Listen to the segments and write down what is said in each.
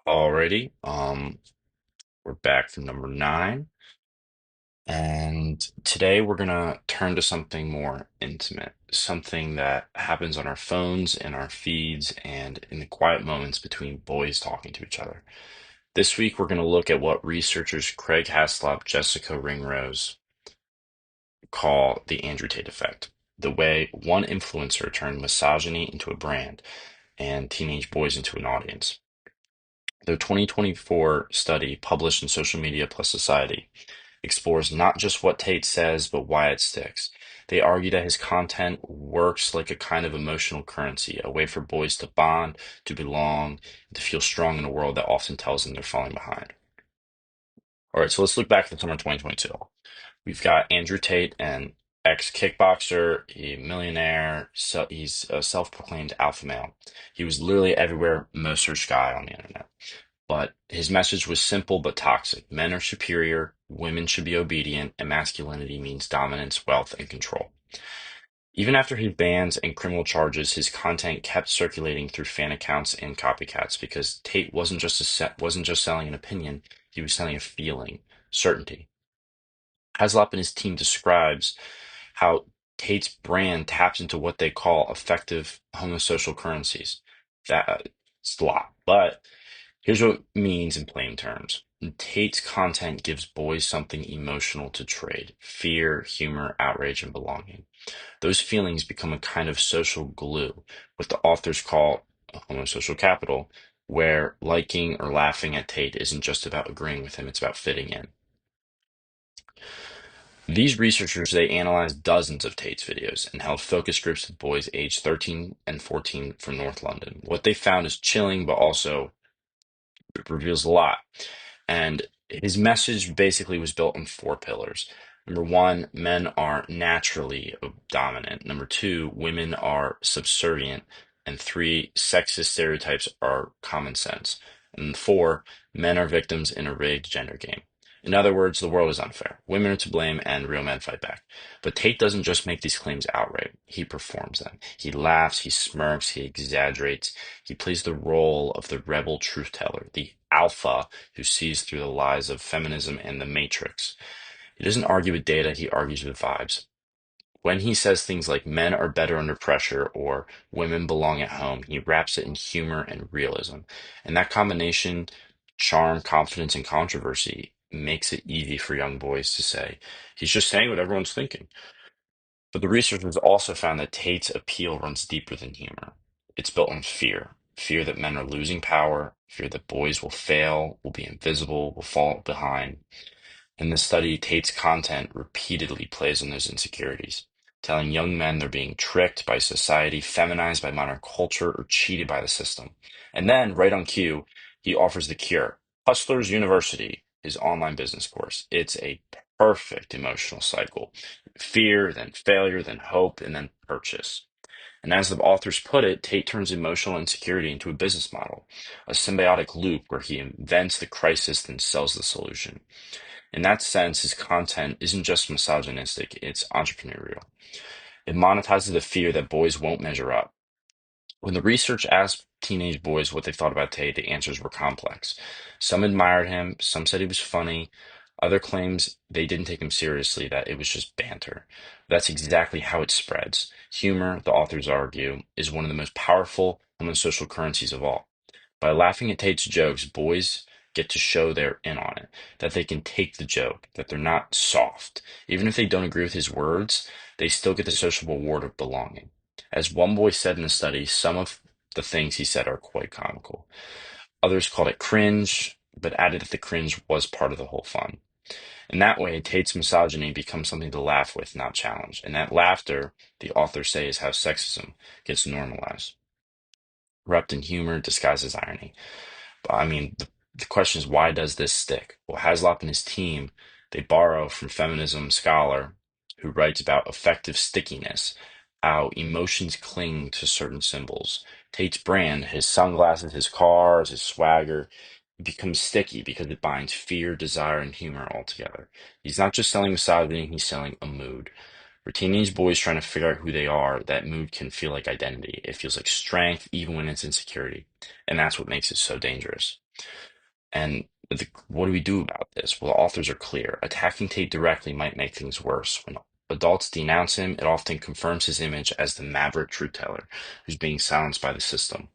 Alrighty. We're back for number nine, and today we're gonna turn to something more intimate, something that happens on our phones, in our feeds, and in the quiet moments between boys talking to each other. This week, we're gonna look at what researchers Craig Haslop, Jessica Ringrose call the Andrew Tate effect, the way one influencer turned misogyny into a brand and teenage boys into an audience. Their 2024 study, published in Social Media Plus Society, explores not just what Tate says, but why it sticks. They argue that his content works like a kind of emotional currency, a way for boys to bond, to belong, to feel strong in a world that often tells them they're falling behind. All right, so let's look back at the summer 2022. We've got Andrew Tate, an ex-kickboxer, a millionaire, so he's a self-proclaimed alpha male. He was literally everywhere, most searched guy on the internet. But his message was simple but toxic. Men are superior, women should be obedient, and masculinity means dominance, wealth, and control. Even after his bans and criminal charges, his content kept circulating through fan accounts and copycats because Tate wasn't just selling an opinion, he was selling a feeling, certainty. Haslop and his team describes how Tate's brand taps into what they call effective homosocial currencies. It's a lot, but here's what it means in plain terms. Tate's content gives boys something emotional to trade: fear, humor, outrage, and belonging. Those feelings become a kind of social glue, what the authors call homosocial capital, where liking or laughing at Tate isn't just about agreeing with him, it's about fitting in. These researchers, they analyzed dozens of Tate's videos and held focus groups with boys aged 13 and 14 from North London. What they found is chilling, but also it reveals a lot. And his message basically was built on four pillars. Number one, men are naturally dominant. Number two, women are subservient. And three, sexist stereotypes are common sense. And four, men are victims in a rigged gender game. In other words, the world is unfair. Women are to blame and real men fight back. But Tate doesn't just make these claims outright. He performs them. He laughs, he smirks, he exaggerates. He plays the role of the rebel truth teller, the alpha who sees through the lies of feminism and the matrix. He doesn't argue with data, he argues with vibes. When he says things like men are better under pressure or women belong at home, he wraps it in humor and realism. And that combination, charm, confidence, and controversy, makes it easy for young boys to say, he's just saying what everyone's thinking. But the researchers also found that Tate's appeal runs deeper than humor. It's built on fear: fear that men are losing power, fear that boys will fail, will be invisible, will fall behind. In this study, Tate's content repeatedly plays on those insecurities, telling young men they're being tricked by society, feminized by modern culture, or cheated by the system. And then, right on cue, he offers the cure: Hustlers University, his online business course. It's a perfect emotional cycle: fear, then failure, then hope, and then purchase. And as the authors put it, Tate turns emotional insecurity into a business model, a symbiotic loop where he invents the crisis, then sells the solution. In that sense, his content isn't just misogynistic, it's entrepreneurial. It monetizes the fear that boys won't measure up. When the research asked teenage boys what they thought about Tate, the answers were complex. Some admired him, some said he was funny, other claims they didn't take him seriously, that it was just banter. That's exactly how it spreads. Humor, the authors argue, is one of the most powerful social currencies of all. By laughing at Tate's jokes, boys get to show they're in on it, that they can take the joke, that they're not soft. Even if they don't agree with his words, they still get the social reward of belonging. As one boy said in the study, some of the things he said are quite comical. Others called it cringe, but added that the cringe was part of the whole fun. In that way, Tate's misogyny becomes something to laugh with, not challenge. And that laughter, the authors say, is how sexism gets normalized, wrapped in humor disguised as irony. I mean, the question is, why does this stick? Well, Haslop and his team, they borrow from feminism scholar who writes about affective stickiness, how emotions cling to certain symbols. Tate's brand, his sunglasses, his cars, his swagger, becomes sticky because it binds fear, desire, and humor all together. He's not just selling misogyny, he's selling a mood. For teenage boys trying to figure out who they are, that mood can feel like identity. It feels like strength, even when it's insecurity. And that's what makes it so dangerous. And what do we do about this? Well, the authors are clear. Attacking Tate directly might make things worse. When adults denounce him, it often confirms his image as the maverick truth teller who's being silenced by the system.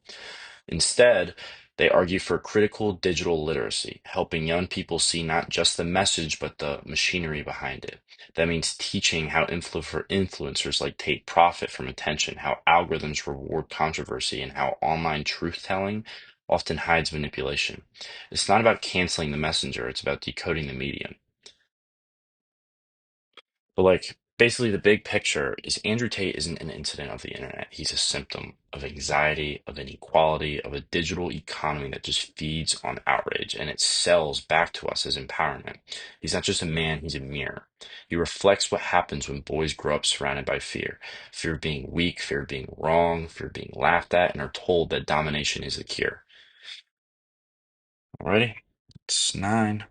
Instead, they argue for critical digital literacy, helping young people see not just the message, but the machinery behind it. That means teaching how influencers like Tate profit from attention, how algorithms reward controversy, and how online truth telling often hides manipulation. It's not about canceling the messenger, it's about decoding the medium. But basically the big picture is Andrew Tate isn't an incident of the internet. He's a symptom of anxiety, of inequality, of a digital economy that just feeds on outrage and it sells back to us as empowerment. He's not just a man, he's a mirror. He reflects what happens when boys grow up surrounded by fear. Fear of being weak, fear of being wrong, fear of being laughed at, and are told that domination is the cure. Alrighty, it's 9.